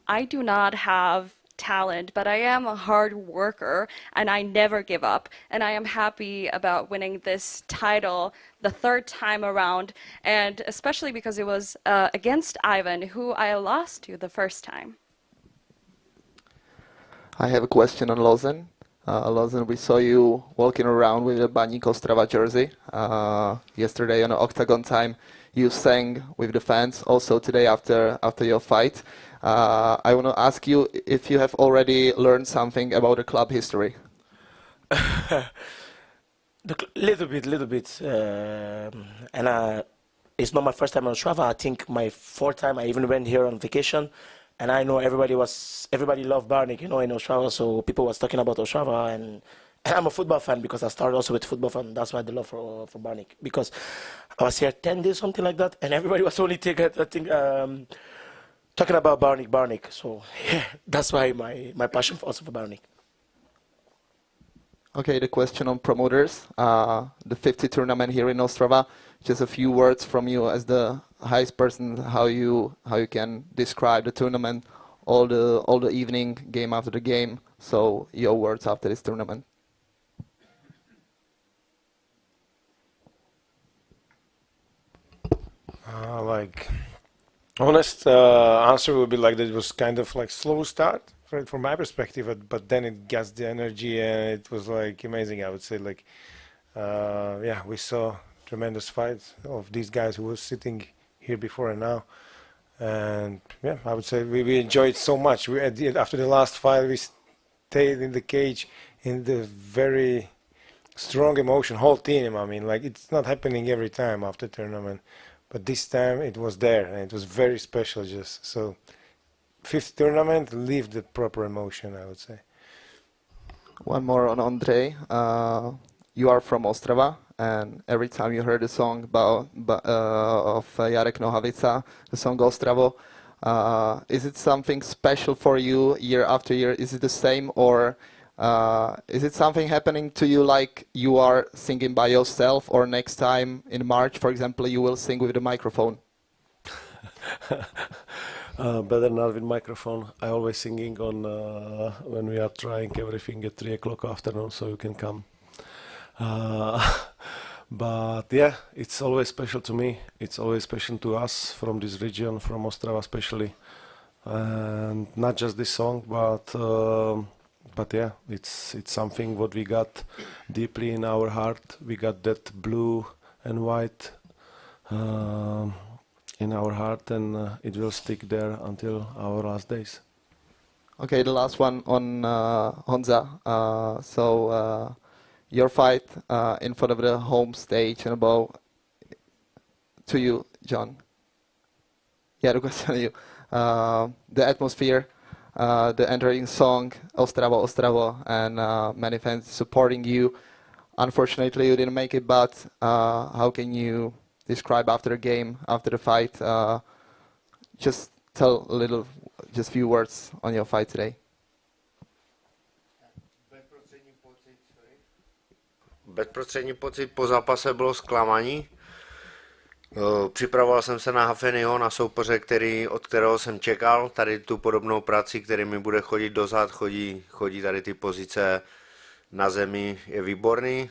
I do not have talent, but I am a hard worker and I never give up. And I am happy about winning this title the 3rd time around, and especially because it was against Ivan, who I lost to the first time. I have a question on Lausanne. Lausanne, we saw you walking around with a Baník Ostrava jersey. Yesterday on OKTAGON time, you sang with the fans. Also today after your fight. I want to ask you if you have already learned something about the club history. Little bit. And it's not my first time on Ostrava. I think my 4th time. I even went here on vacation. And I know everybody loved Baník, you know, in Ostrava. So people was talking about Ostrava, and I'm a football fan because I started also with football fan. That's why the love for Baník, because I was here 10 days, something like that, and everybody was only talking about Baník. So yeah, that's why my passion also for Baník. Okay, the question on promoters, the 50 tournament here in Ostrava. Just a few words from you as the highest person, how you can describe the tournament, all the evening, game after the game. So your words after this tournament. Like honest answer would be like that it was kind of like slow start from my perspective, but then it gets the energy and it was like amazing. I would say like yeah, we saw tremendous fights of these guys who were sitting here before and now. And yeah, I would say we enjoyed so much. After the last fight, we stayed in the cage in the very strong emotion, whole team. I mean, like, it's not happening every time after tournament, but this time it was there, and it was very special. Just so, fifth tournament, leave the proper emotion, I would say. One more on Ondrej. You are from Ostrava, and every time you heard a song of Jarek Nohavica, the song Ostravo, is it something special for you year after year? Is it the same, or is it something happening to you like you are singing by yourself, or next time in March, for example, you will sing with the microphone? Better not with microphone. I always singing on when we are trying everything at 3 o'clock afternoon, so you can come. But yeah, it's always special to me. It's always special to us from this region, from Ostrava especially, and not just this song, but yeah, it's something what we got deeply in our heart. We got that blue and white in our heart, and it will stick there until our last days. Okay, the last one on Honza. Your fight in front of the home stage and about to you, John. Yeah, the question to you. The atmosphere, the entering song, Ostravo, Ostravo, and many fans supporting you. Unfortunately, you didn't make it, but how can you describe after the game, after the fight? Just tell just few words on your fight today. Bezprostřední pocit po zápase bylo zklamání. Připravoval jsem se na Hafenyho, na soupeře, od kterého jsem čekal tady tu podobnou práci, který mi bude chodit dozad, chodí tady ty pozice na zemi, je výborný.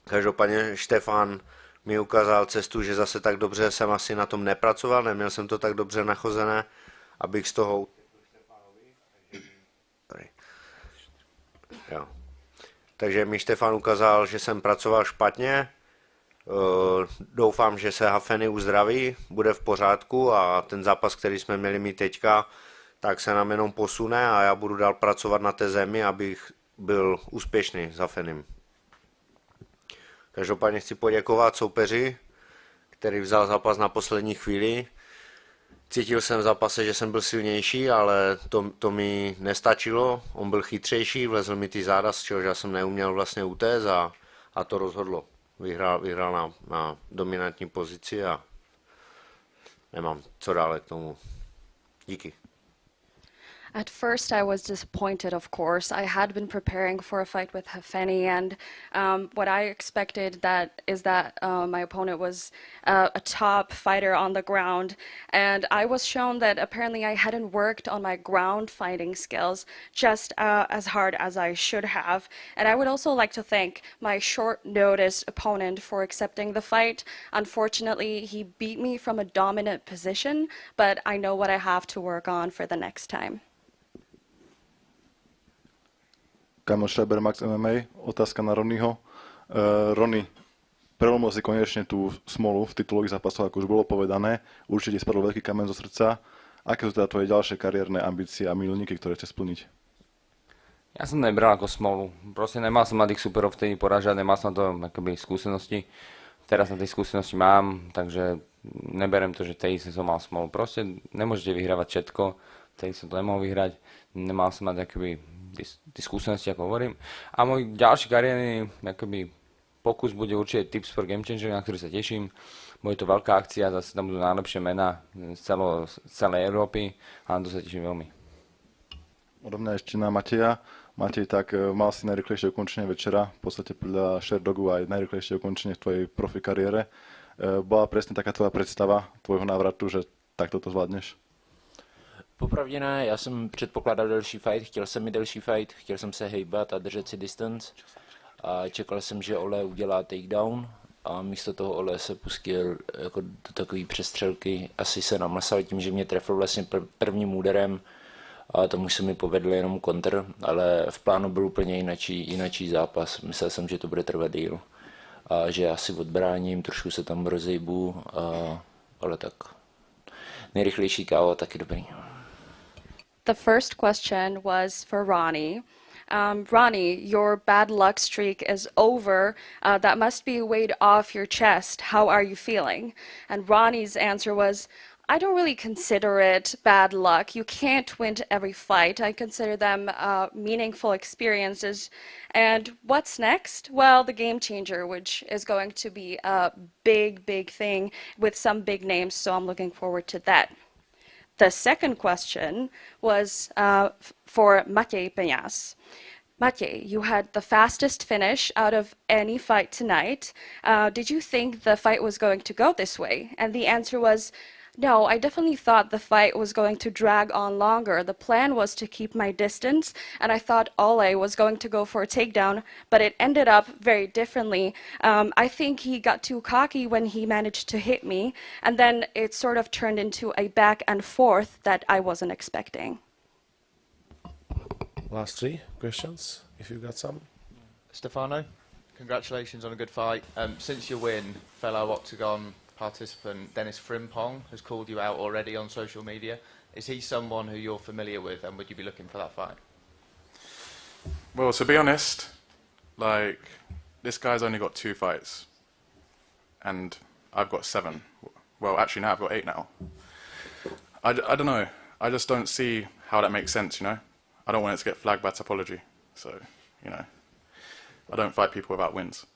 Každopádně Štefan mi ukázal cestu, že zase tak dobře jsem asi na tom nepracoval, neměl jsem to tak dobře nachozené, abych z toho... Jo. Takže mi Štefan ukázal, že jsem pracoval špatně. Doufám, že se Hafeny uzdraví, bude v pořádku a ten zápas, který jsme měli mít teďka, tak se nám jenom posune a já budu dál pracovat na té zemi, abych byl úspěšný s Hafenym. Každopádně chci poděkovat soupeři, který vzal zápas na poslední chvíli. Cítil jsem v zápase, že jsem byl silnější, ale to mi nestačilo. On byl chytřejší, vlezl mi ty záda, z čehož já jsem neuměl vlastně utéct a to rozhodlo. Vyhrál na dominantní pozici a nemám co dále k tomu. Díky. At first, I was disappointed, of course. I had been preparing for a fight with Hafeni, and what I expected is that my opponent was a top fighter on the ground, and I was shown that apparently I hadn't worked on my ground fighting skills just as hard as I should have. And I would also like to thank my short-notice opponent for accepting the fight. Unfortunately, he beat me from a dominant position, but I know what I have to work on for the next time. Kamil Schreiber, Max MMA, otázka na Ronnieho. Ronnie, prelomil si konečne tú smolu v titulových zápasoch, ako už bolo povedané. Určite spadol veľký kameň zo srdca. Aké sú teda tvoje ďalšie kariérne ambície a milníky, ktoré chceš splniť? Ja som nebral ako smolu. Proste nemal som na tých superov vtedy poražať, nemal som na to akoby skúsenosti. Teraz na tej skúsenosti mám, takže neberiem to, že vtedy som mal smolu. Proste nemôžete vyhrávať všetko, vtedy som to nemohol vyhrať. Nemal som mať akoby tie skúsenosti, ako hovorím. A môj ďalší kariérny akoby pokus bude určite Tips for Game Changer, na ktorý sa teším. Bude to veľká akcia, zase tam budú najlepšie mená z celej Európy a na to sa teším veľmi. Odo mňa ešte na Mateja. Matej, tak mal si najrýchlejšie ukončenie večera, v podstate podľa Sherdogu aj najrýchlejšie ukončenie v tvojej profi kariére. Bola presne taká tvoja predstava tvojho návratu, že takto to zvládneš? Popravdě ne, já jsem předpokládal delší fight, chtěl jsem mi delší fight, chtěl jsem se hejbat a držet si distance. A čekal jsem, že Ole udělá takedown a místo toho Ole se pustil jako do takové přestřelky. Asi se namlsal tím, že mě trefil vlastně prvním úderem a tomu se mi povedl jenom kontr, ale v plánu byl úplně jinačí zápas. Myslel jsem, že to bude trvat díl a že asi odbráním, trošku se tam rozejbu, ale tak nejrychlejší KO, taky dobrý. The first question was for Ronnie. Ronnie, your bad luck streak is over. That must be a weight off your chest. How are you feeling? And Ronnie's answer was, I don't really consider it bad luck. You can't win every fight. I consider them meaningful experiences. And what's next? Well, the Game Changer, which is going to be a big, big thing with some big names, so I'm looking forward to that. The second question was for Maciej Peñas. Maciej, you had the fastest finish out of any fight tonight. Did you think the fight was going to go this way? And the answer was, no, I definitely thought the fight was going to drag on longer. The plan was to keep my distance, and I thought Ole was going to go for a takedown, but it ended up very differently. I think he got too cocky when he managed to hit me, and then it sort of turned into a back and forth that I wasn't expecting. Last three questions, if you got some. Stefano, congratulations on a good fight. Since your win, fellow Octagon participant Dennis Frimpong has called you out already on social media. Is he someone who you're familiar with, and would you be looking for that fight? Well, to be honest, like, this guy's only got 2 fights, and I've got 7. Well, actually, now I've got 8 now. I don't know. I just don't see how that makes sense, you know? I don't want it to get flagged by topology, so, you know, I don't fight people without wins.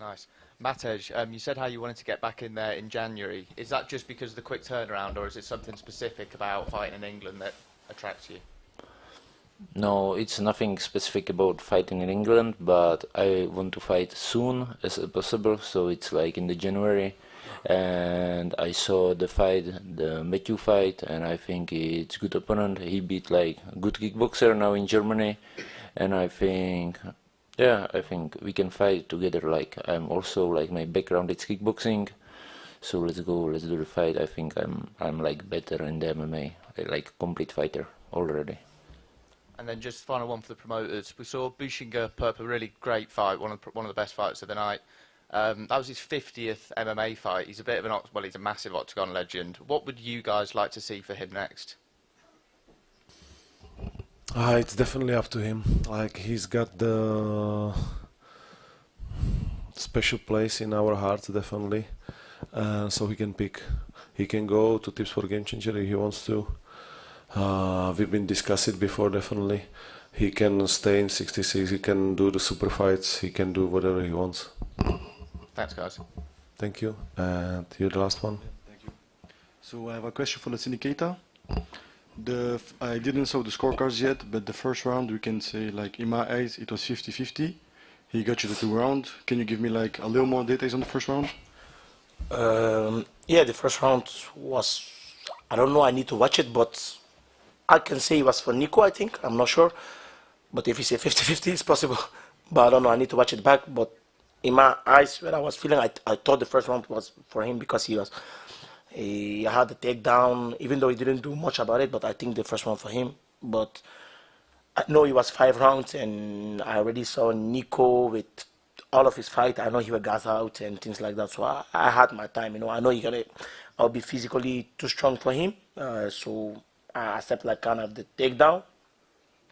Nice. Matej, you said how you wanted to get back in there in January. Is that just because of the quick turnaround, or is it something specific about fighting in England that attracts you? No, it's nothing specific about fighting in England, but I want to fight soon as possible, so it's like in the January. And I saw the fight, the Matthew fight, and I think it's good opponent. He beat like a good kickboxer now in Germany, and I think, yeah, I think we can fight together. Like, I'm also, like, my background is kickboxing, so let's go, let's do the fight. I think I'm like better in the MMA, like complete fighter already. And then just final one for the promoters. We saw Bushinger put up a really great fight, one of the best fights of the night. That was his 50th MMA fight. He's a bit of he's a massive Octagon legend. What would you guys like to see for him next? It's definitely up to him. Like, he's got the special place in our hearts, definitely. So he can pick. He can go to Tips for Game Changer if he wants to. We've been discussing it before, definitely. He can stay in 66, he can do the super fights, he can do whatever he wants. Thanks, guys. Thank you. And you're the last one. Thank you. So I have a question for the syndicator. I didn't saw the scorecards yet, but the first round, we can say, like, in my eyes, it was 50-50. He got you the 2 rounds. Can you give me, like, a little more details on the first round? Yeah, the first round was, I don't know, I need to watch it, but I can say it was for Nico, I think. I'm not sure. But if you say 50-50, it's possible. But I don't know, I need to watch it back. But in my eyes, when I was feeling, I thought the first round was for him because he had the takedown, even though he didn't do much about it, but I think the first one for him. But I know it was 5 rounds, and I already saw Nico with all of his fight. I know he would gas out and things like that, so I had my time, you know. I know I'll be physically too strong for him, so I accept like kind of the takedown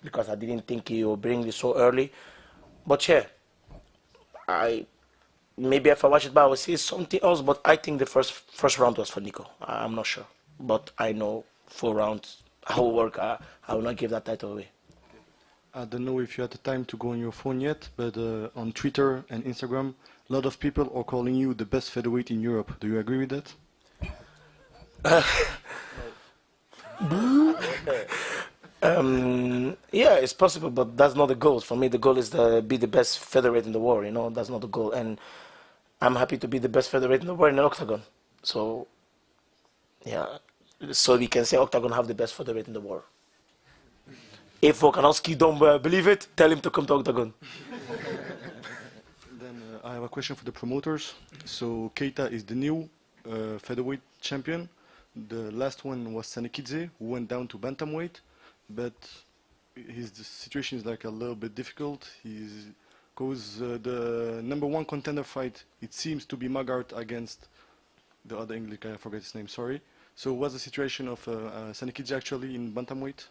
because I didn't think he would bring this so early. But yeah, maybe if I watch it back, I will see something else. But I think the first round was for Nico. I'm not sure, but I know 4 rounds how it work. I will not give that title away. I don't know if you had the time to go on your phone yet, but on Twitter and Instagram, a lot of people are calling you the best featherweight in Europe. Do you agree with that? Yeah, it's possible, but that's not the goal. For me, the goal is to be the best featherweight in the world. You know, that's not the goal, and I'm happy to be the best featherweight in the world in an octagon. So, yeah, so we can say Octagon have the best featherweight in the world. If Volkanovski don't believe it, tell him to come to Octagon. Then I have a question for the promoters. So Keita is the new featherweight champion. The last one was Sanekidze, who went down to bantamweight, but his situation is like a little bit difficult. Because the #1 contender fight, it seems to be Magart against the other English guy, I forget his name, sorry. So what's the situation of Sanikidze actually in bantamweight?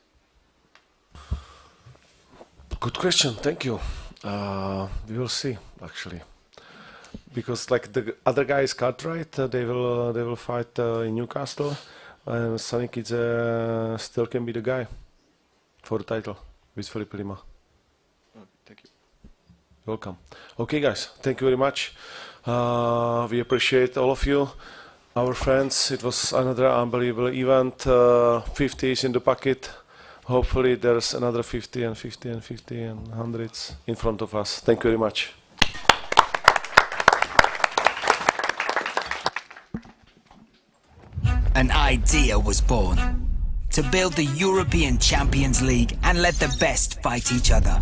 Good question. Thank you. We will see actually, because like the other guy is Cartwright, they will fight in Newcastle, and Sanikidze still can be the guy for the title with Felipe Lima. Thank you. Welcome. Okay, guys. Thank you very much. We appreciate all of you. Our friends, it was another unbelievable event. 50 is in the pocket. Hopefully there's another 50 and 50 and 50 and hundreds in front of us. Thank you very much. An idea was born to build the European Champions League and let the best fight each other.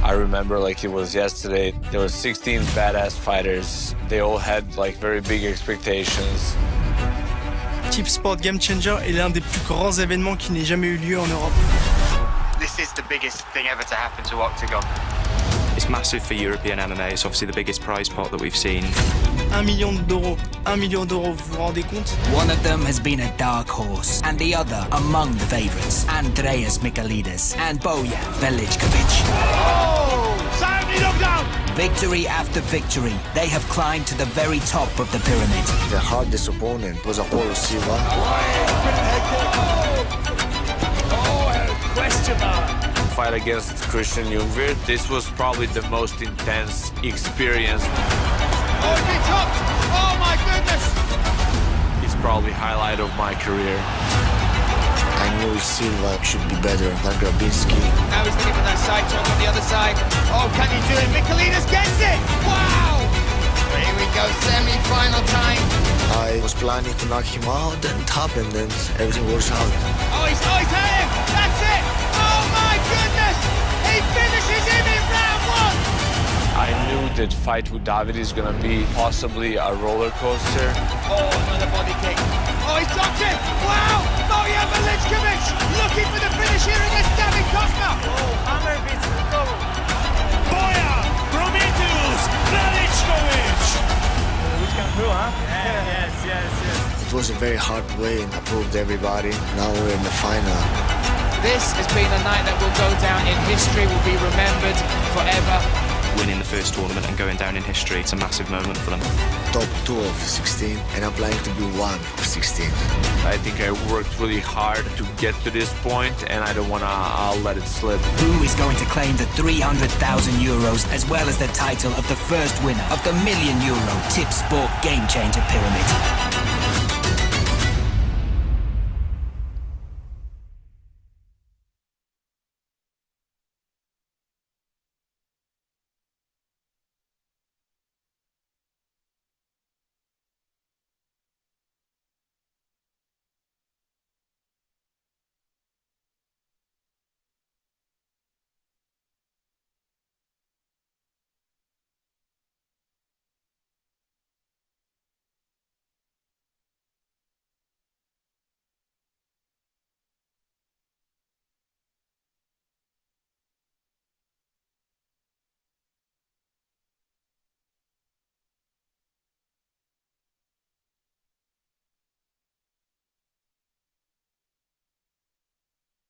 I remember like it was yesterday. There were 16 badass fighters. They all had like very big expectations. Type Sport Game Changer est l'un des plus grands événements qui n'ait jamais eu lieu en Europe. This is the biggest thing ever to happen to Octagon. It's massive for European MMA. It's obviously the biggest prize pot that we've seen. 1 million d'euros. 1 million d'euros, vous vous rendez compte? One of them has been a dark horse, and the other among the favorites, Andreas Michailidis and Bojan Velickovic. Oh! Simon knockdown! Victory after victory, they have climbed to the very top of the pyramid. The hardest opponent was Apollo Silva. Question mark. Fight against Christian Jungwirth. This was probably the most intense experience. Oh, he dropped! Oh my goodness! It's probably highlight of my career. I knew Silva should be better than Grabinski. Now he's looking for that side choke on the other side. Oh, can he do it? Michailidis gets it! Wow! Here we go, semi-final time. I was planning to knock him out, and it happened, and everything works out. Oh, he's hit him! That's it! Oh my goodness! He finishes him in round one! I knew that fight with David is gonna be possibly a roller coaster. Oh, another body kick. Oh, he's dropped it! Wow! Bojan Velickovic looking for the finish here against David Kostner! Oh, hammer beats the goal. Bojan Prometheus Velickovic! Who's come through, huh? Yes. It was a very hard way, and I proved everybody. Now we're in the final. This has been a night that will go down in history, will be remembered forever. Winning the first tournament and going down in history, it's a massive moment for them. Top 2 of 16, and I'm planning to be 1 of 16. I think I worked really hard to get to this point, and I don't wanna let it slip. Who is going to claim the 300,000 euros as well as the title of the first winner of the €1 million Tip Sport Game Changer Pyramid?